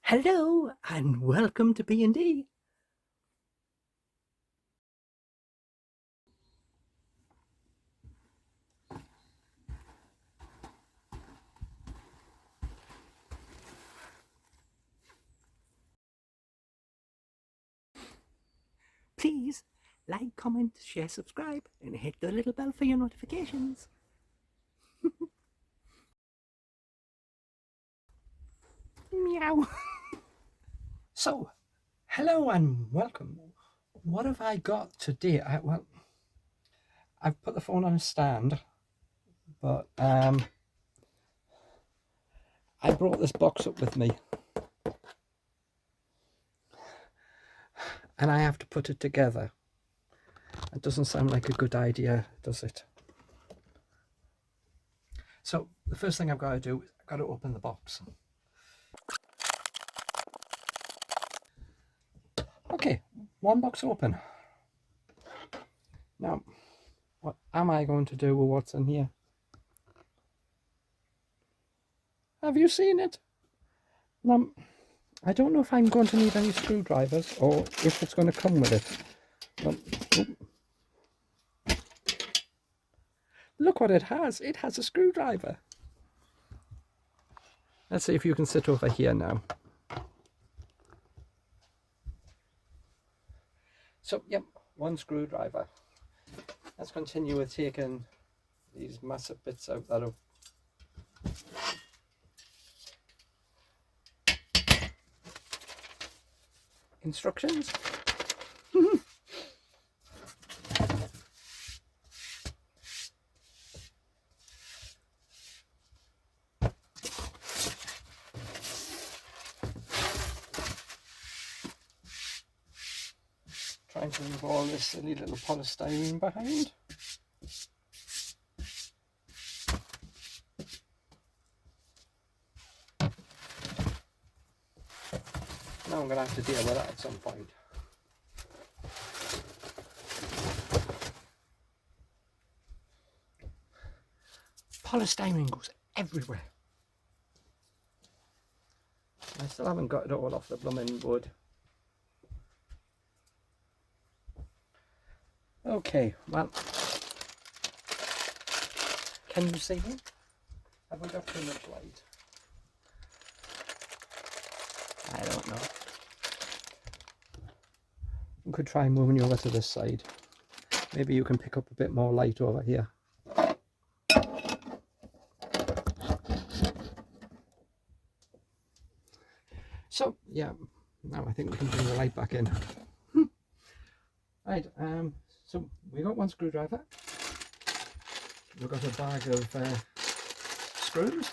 Hello and welcome to B&D. Please like, comment, share, subscribe and hit the little bell for your notifications. Meow. So, hello and welcome. What have I got today? I've put the phone on a stand, but I brought this box up with me and I have to put it together. It doesn't sound like a good idea, does it? So the first thing I've got to do is I've got to open the box. Okay, one box open. Now, what am I going to do with what's in here? Have you seen it? I don't know if I'm going to need any screwdrivers or if it's going to come with it. Look what it has. It has a screwdriver. Let's see if you can sit over here now. So, yep, one screwdriver. Let's continue with taking these massive bits out that are instructions. Trying to remove all this silly little polystyrene behind. Now I'm going to have to deal with that at some point. Polystyrene goes everywhere. I still haven't got it all off the blooming wood. Okay, well, can you see me? Have we got too much light? I don't know. We could try moving you over to this side. Maybe you can pick up a bit more light over here. So, yeah, now I think we can bring the light back in. Right, so we got one screwdriver. We've got a bag of screws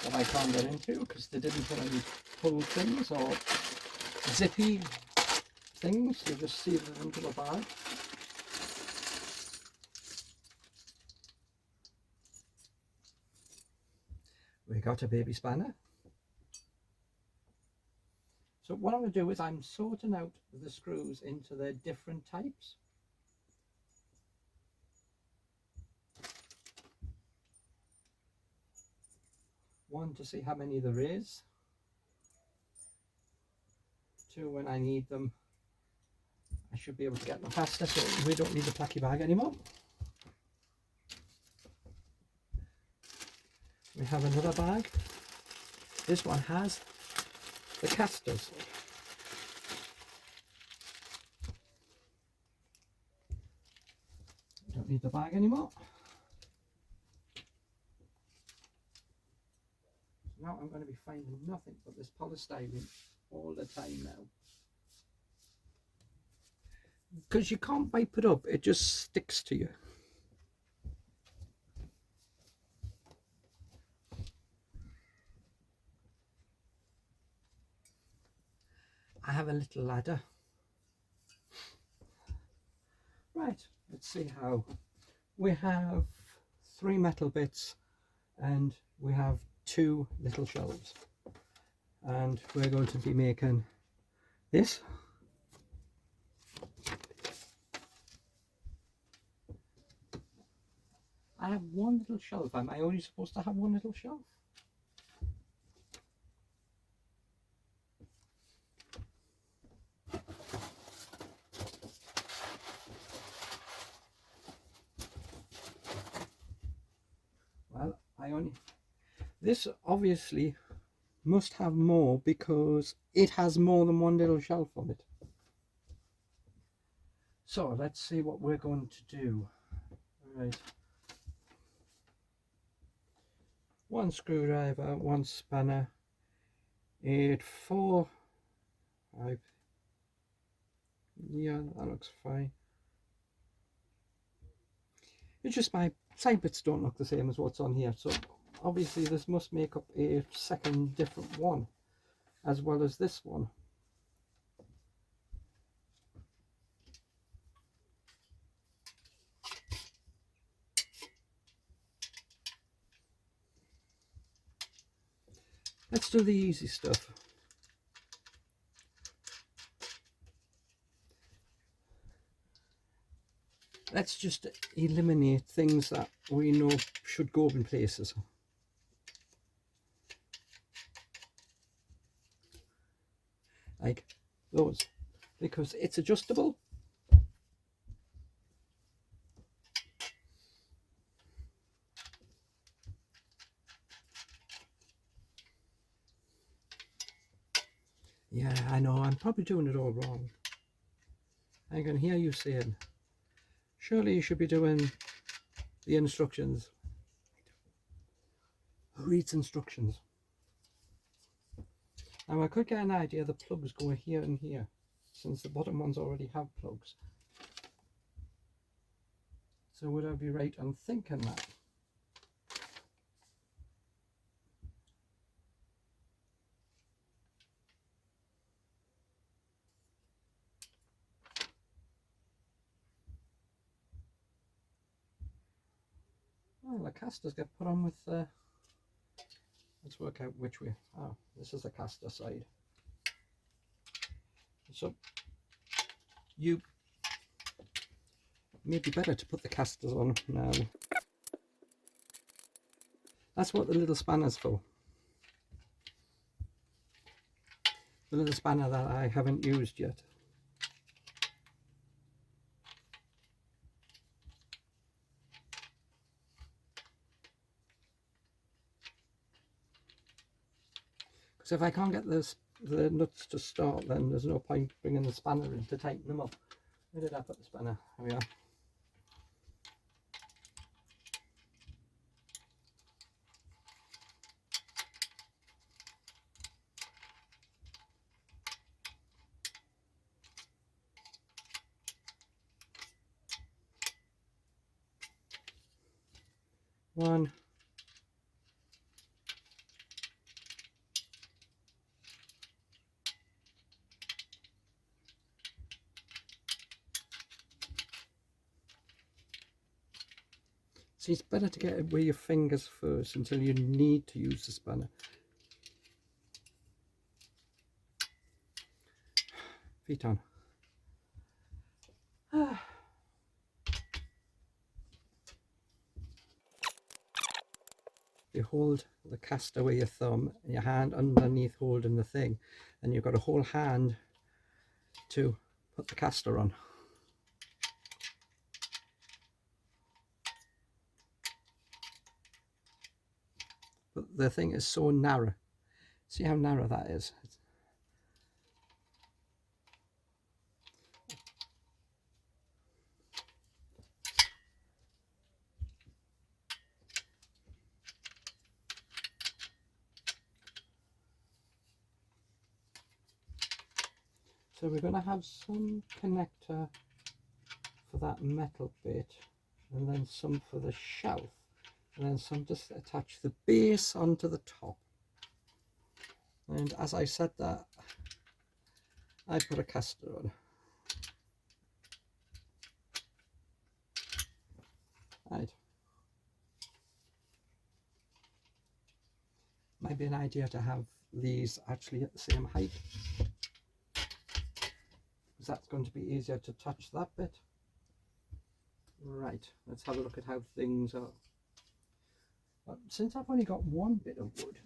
that I can't get into because they didn't put any pull things or zippy things. You just seal them into the bag. We got a baby spanner. So what I'm going to do is I'm sorting out the screws into their different types. One, to see how many there is. Two, when I need them, I should be able to get them faster, so we don't need the placky bag anymore. We have another bag. This one has the casters. Don't need the bag anymore. Now I'm going to be finding nothing but this polystyrene all the time now. Because you can't wipe it up, it just sticks to you. I have a little ladder. Right, let's see how. We have 3 metal bits and we have 2 little shelves. And we're going to be making this. I have one little shelf. Am I only supposed to have one little shelf? This obviously must have more because it has more than one little shelf on it. So let's see what we're going to do. Right. One screwdriver, one spanner, 8, 4, 5. Yeah, that looks fine. It's just my side bits don't look the same as what's on here, so obviously this must make up a second different one as well as this one. Let's do the easy stuff. Let's just eliminate things that we know should go in places. Like those, because it's adjustable. Yeah, I know, I'm probably doing it all wrong. I can hear you saying, surely you should be doing the instructions. Who reads instructions? Now I could get an idea the plugs go here and here, since the bottom ones already have plugs. So would I be right on thinking that? Well, the casters get put on with the... Let's work out which way. Oh, this is the caster side. So you may be better to put the casters on now. That's what the little spanner's for. The little spanner that I haven't used yet. Because if I can't get the nuts to start, then there's no point bringing the spanner in to tighten them up. Where did I put the spanner? There we are. One. See, it's better to get it with your fingers first until you need to use the spanner. Feet on. You hold the caster with your thumb and your hand underneath holding the thing, and you've got a whole hand to put the caster on. But the thing is so narrow. See how narrow that is? So we're going to have some connector for that metal bit, and then some for the shelf, and then some just to attach the base onto the top. And as I said that, I put a caster on. Right. Might be an idea to have these actually at the same height, because that's going to be easier to touch that bit. Right, let's have a look at how things are. But since I've only got one bit of wood,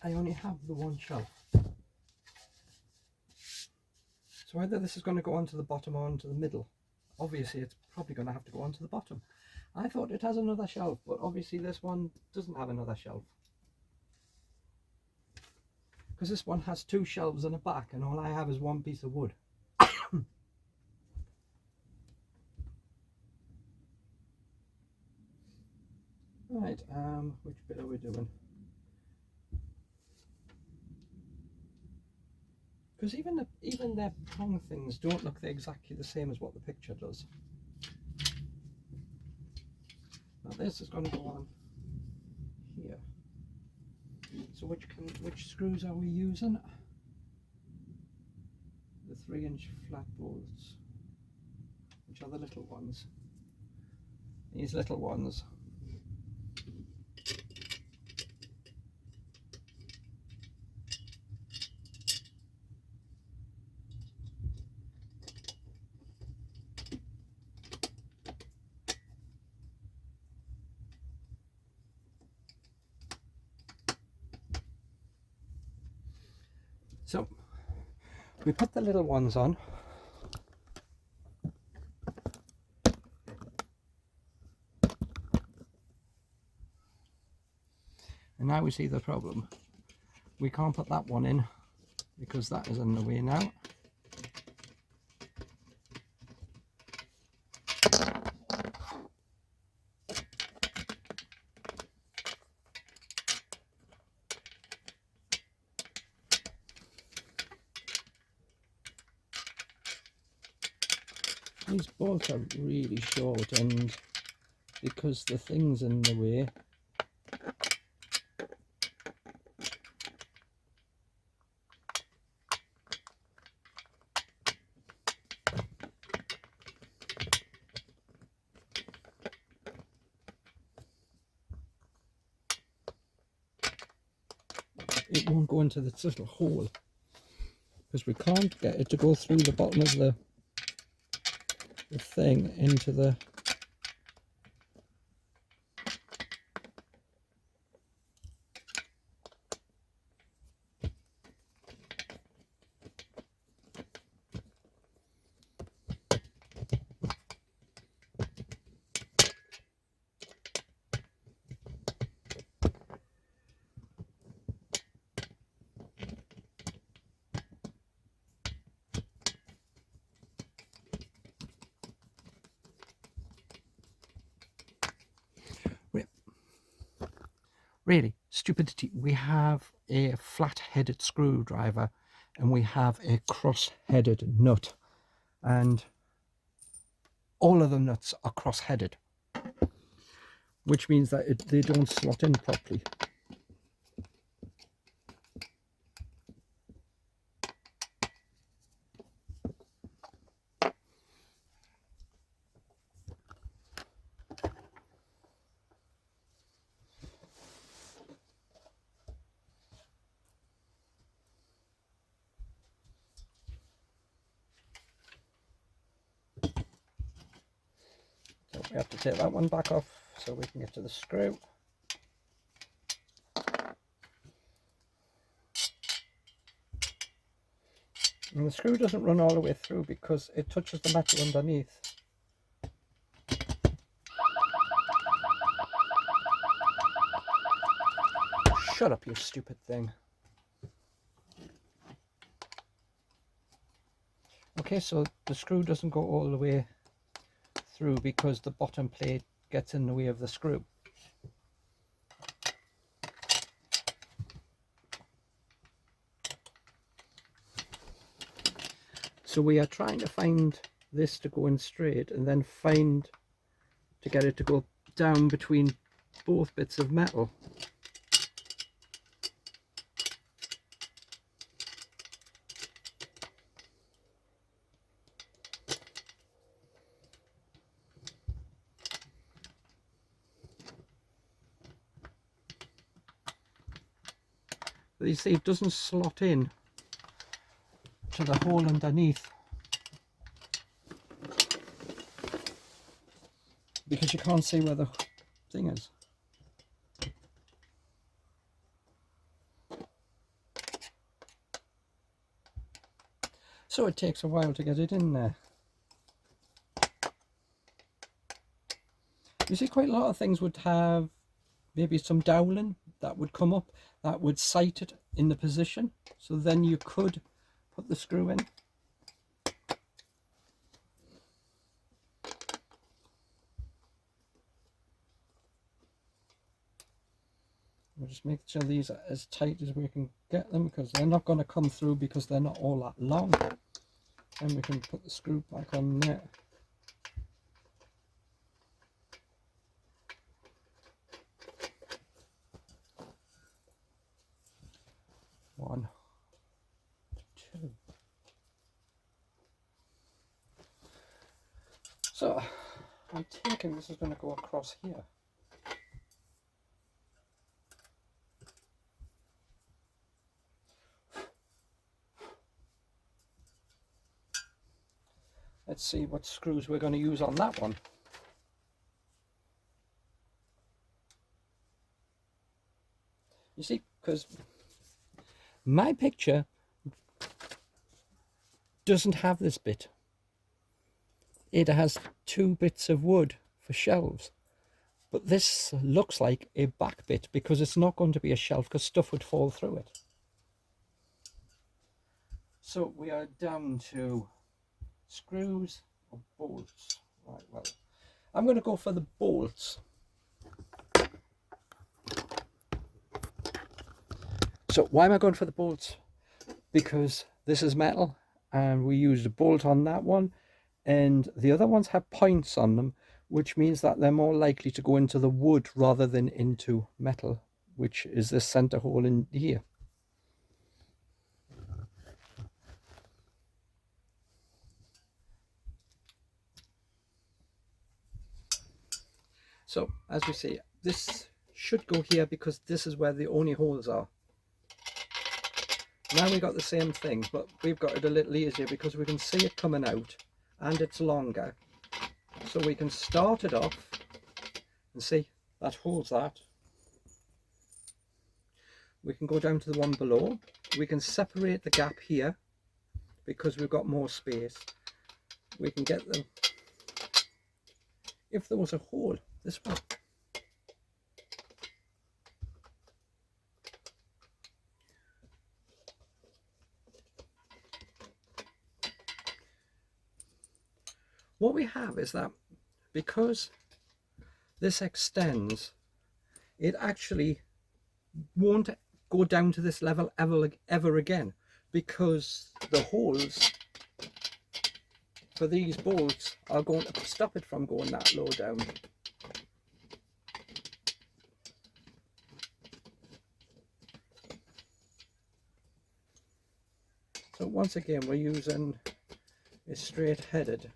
I only have the one shelf. So whether this is going to go onto the bottom or onto the middle, obviously it's probably going to have to go onto the bottom. I thought it has another shelf, but obviously this one doesn't have another shelf. Because this one has 2 shelves and a back, and all I have is 1 piece of wood. Right, which bit are we doing? Because even their prong things don't look exactly the same as what the picture does. Now this is going to go on here. So which screws are we using? The 3-inch flat bolts, which are the little ones. These little ones. So we put the little ones on. And now we see the problem. We can't put that one in because that is in the way now. These bolts are really short, and because the thing's in the way, it won't go into this little hole, because we can't get it to go through the bottom of the thing into the really stupidity. We have a flat-headed screwdriver and we have a cross-headed nut, and all of the nuts are cross-headed, which means that they don't slot in properly. So we have to take that one back off so we can get to the screw. And the screw doesn't run all the way through because it touches the metal underneath. Shut up, you stupid thing. Okay, so the screw doesn't go all the way through because the bottom plate gets in the way of the screw. So we are trying to find this to go in straight, and then find to get it to go down between both bits of metal. But you see, it doesn't slot in to the hole underneath because you can't see where the thing is. So it takes a while to get it in there. You see, quite a lot of things would have maybe some doweling that would come up that would sight it in the position, so then you could put the screw in. We'll just make sure these are as tight as we can get them, because they're not going to come through because they're not all that long. And we can put the screw back on there. One, two. So I'm thinking this is going to go across here. Let's see what screws we're going to use on that one. You see, because my picture doesn't have this bit. It has two bits of wood for shelves, but this looks like a back bit because it's not going to be a shelf because stuff would fall through it. So we are down to screws or bolts. Right, well, I'm going to go for the bolts. So why am I going for the bolts? Because this is metal and we used a bolt on that one, and the other ones have points on them, which means that they're more likely to go into the wood rather than into metal, which is this center hole in here. So as we see, this should go here because this is where the only holes are. Now we got the same thing, but we've got it a little easier because we can see it coming out and it's longer. So we can start it off and see that holds that. We can go down to the one below. We can separate the gap here because we've got more space. We can get them, if there was a hole, this one. What we have is that because this extends, it actually won't go down to this level ever again, because the holes for these bolts are going to stop it from going that low down. So once again, we're using a straight headed.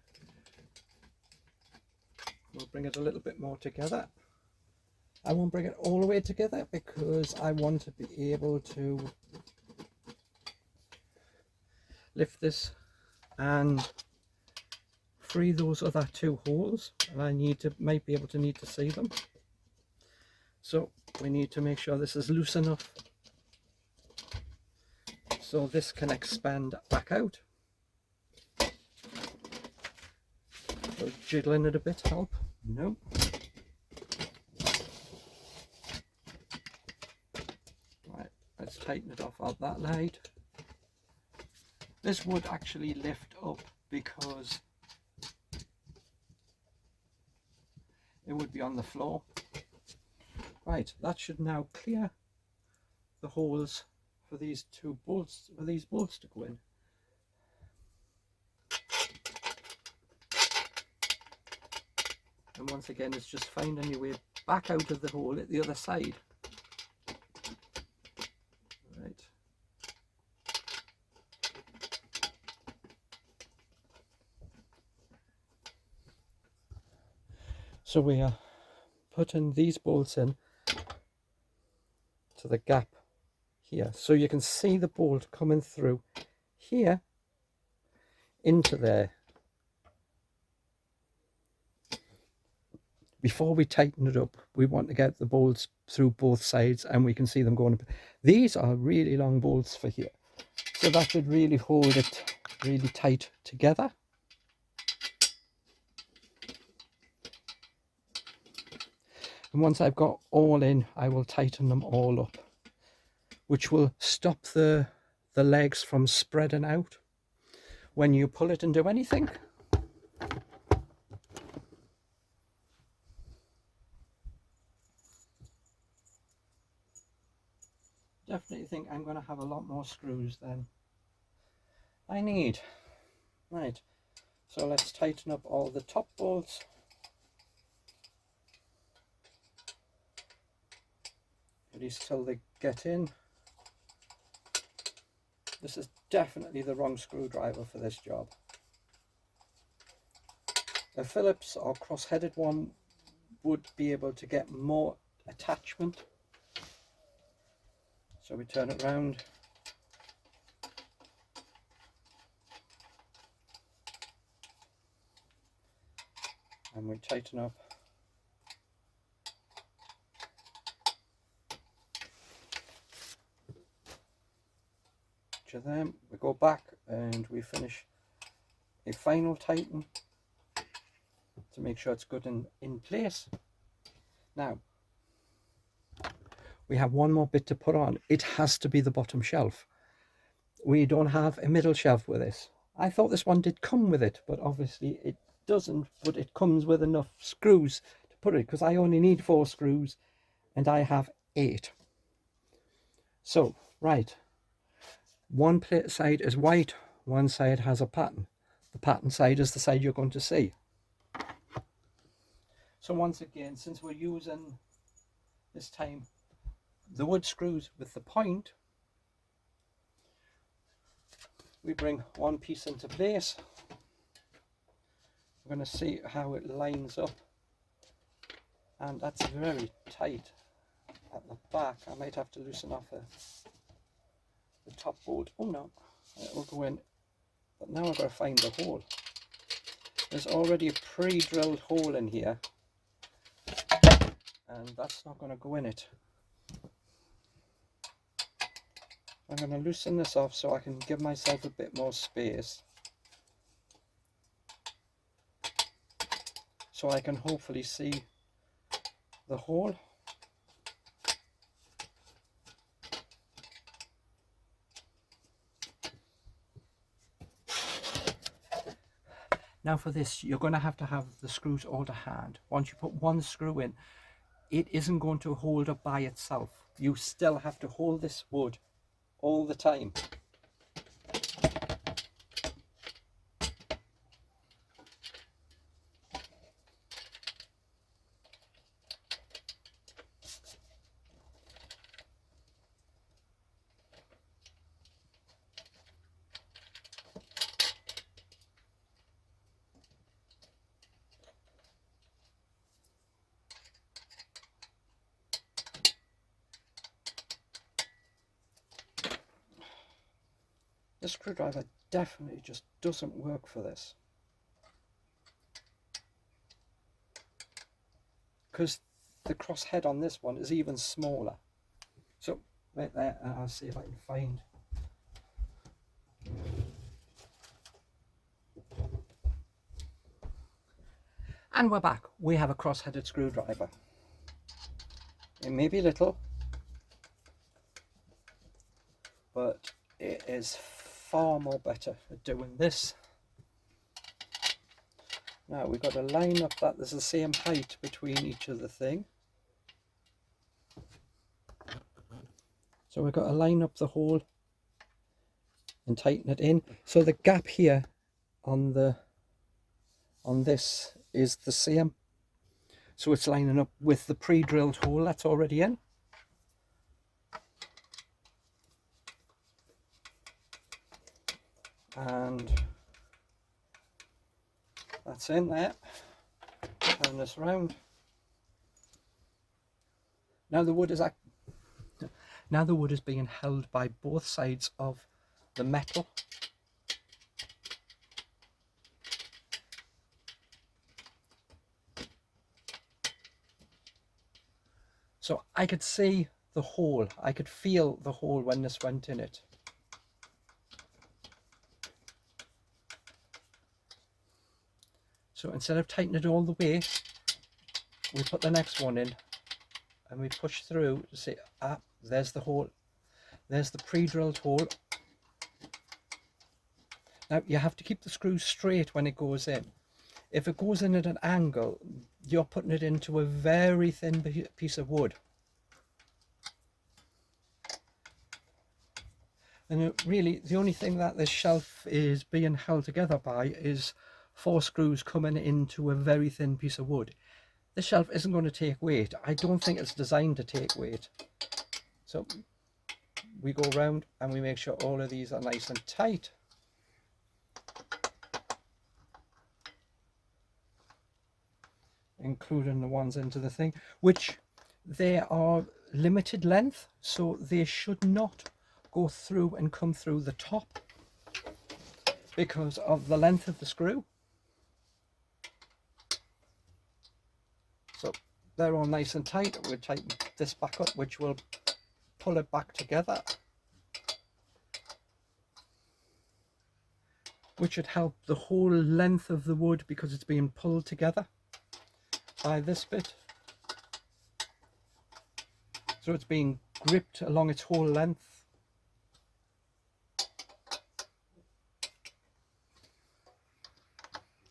We'll bring it a little bit more together. I won't bring it all the way together because I want to be able to lift this and free those other two holes, and I might be able to need to see them. So we need to make sure this is loose enough so this can expand back out. So jiggling it a bit help? No. Right, let's tighten it off at that light. This would actually lift up because it would be on the floor. Right, that should now clear the holes for these two bolts, for these bolts to go in. And once again, it's just finding your way back out of the hole at the other side. Right. So we are putting these bolts in to the gap here. So you can see the bolt coming through here into there. Before we tighten it up, we want to get the bolts through both sides and we can see them going up. These are really long bolts for here, so that should really hold it really tight together. And once I've got all in, I will tighten them all up, which will stop the legs from spreading out when you pull it and do anything. Definitely think I'm going to have a lot more screws than I need. Right, so let's tighten up all the top bolts. At least till they get in. This is definitely the wrong screwdriver for this job. A Phillips or cross-headed one would be able to get more attachment. So we turn it round. And we tighten up. Each of them, we go back and we finish a final tighten to make sure it's good in place. Now, we have one more bit to put on. It has to be the bottom shelf. We don't have a middle shelf with this. I thought this one did come with it, but obviously it doesn't, but it comes with enough screws to put it, because I only need 4 screws and I have 8. So, right, one side is white, one side has a pattern. The pattern side is the side you're going to see. So once again, since we're using this time the wood screws with the point, we bring one piece into place. We're going to see how it lines up, and that's very tight at the back. I might have to loosen off the top bolt. Oh no, it will go in, but now I've got to find the hole. There's already a pre-drilled hole in here, and that's not going to go in it. I'm going to loosen this off so I can give myself a bit more space, so I can hopefully see the hole. Now for this, you're going to have the screws all to hand. Once you put one screw in, it isn't going to hold up by itself. You still have to hold this wood all the time. This screwdriver definitely just doesn't work for this, because the cross head on this one is even smaller. So right there, and I'll see if I can find. And we're back. We have a cross-headed screwdriver. It may be little, but it is far more better at doing this. Now we've got to line up that there's the same height between each of the thing. So we've got to line up the hole and tighten it in. So the gap here on this is the same. So it's lining up with the pre-drilled hole that's already in. And that's in there. Turn this round. Now the wood is being held by both sides of the metal. So I could see the hole. I could feel the hole when this went in it. So instead of tightening it all the way, we put the next one in and we push through to see, there's the hole. There's the pre-drilled hole. Now you have to keep the screw straight when it goes in. If it goes in at an angle, you're putting it into a very thin piece of wood. And really, the only thing that this shelf is being held together by is 4 screws coming into a very thin piece of wood. This shelf isn't going to take weight. I don't think it's designed to take weight. So we go around and we make sure all of these are nice and tight. Including the ones into the thing, which they are limited length, so they should not go through and come through the top because of the length of the screw. So they're all nice and tight. We'll tighten this back up, which will pull it back together, which would help the whole length of the wood because it's being pulled together by this bit. So it's being gripped along its whole length.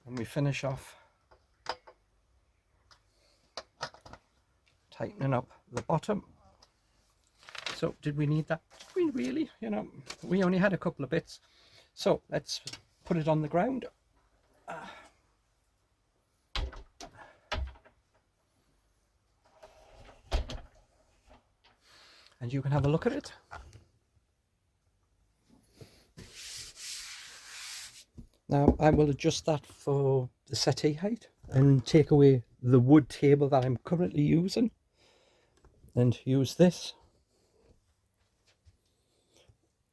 And we finish off tightening up the bottom. So did we need that? Did we really? You know, we only had a couple of bits. So let's put it on the ground. And you can have a look at it. Now I will adjust that for the settee height and take away the wood table that I'm currently using and use this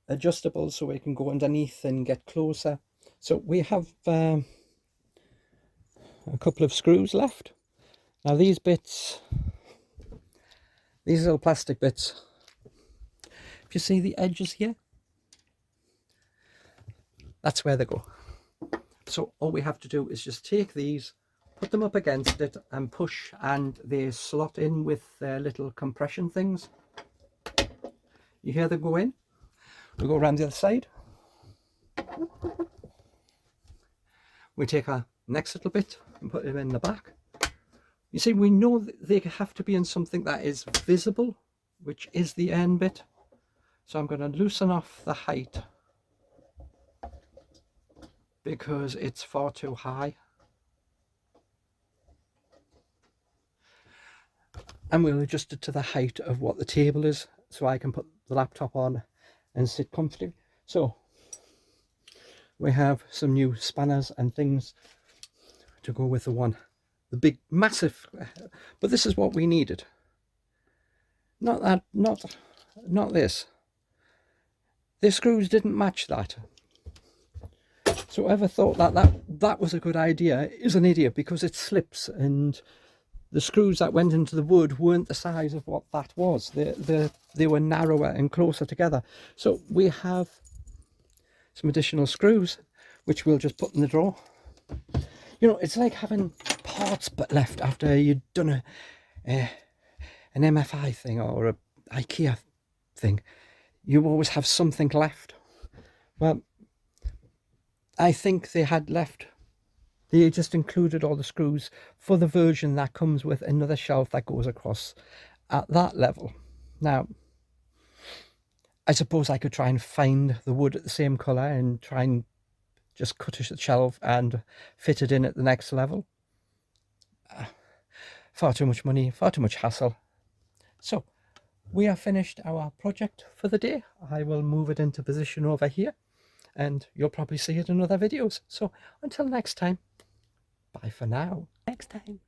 adjustable so we can go underneath and get closer. So we have a couple of screws left. Now these bits, these little plastic bits, if you see the edges here, that's where they go. So all we have to do is just take these, put them up against it and push, and they slot in with their little compression things. You hear them go in? We go around the other side. We take our next little bit and put them in the back. You see, we know that they have to be in something that is visible, which is the end bit. So I'm going to loosen off the height because it's far too high. And we'll adjust it to the height of what the table is so I can put the laptop on and sit comfortably. So we have some new spanners and things to go with the big massive, but this is what we needed. Not that, not this. The screws didn't match that. So whoever thought that was a good idea is an idiot, because it slips, and the screws that went into the wood weren't the size of what that was. They were narrower and closer together. So we have some additional screws, which we'll just put in the drawer. You know, it's like having parts but left after you've done an MFI thing or a IKEA thing. You always have something left. Well, I think they had left. They just included all the screws for the version that comes with another shelf that goes across at that level. Now, I suppose I could try and find the wood at the same colour and try and just cut a shelf and fit it in at the next level. Far too much money, far too much hassle. So we have finished our project for the day. I will move it into position over here, and you'll probably see it in other videos. So until next time, bye for now. Next time.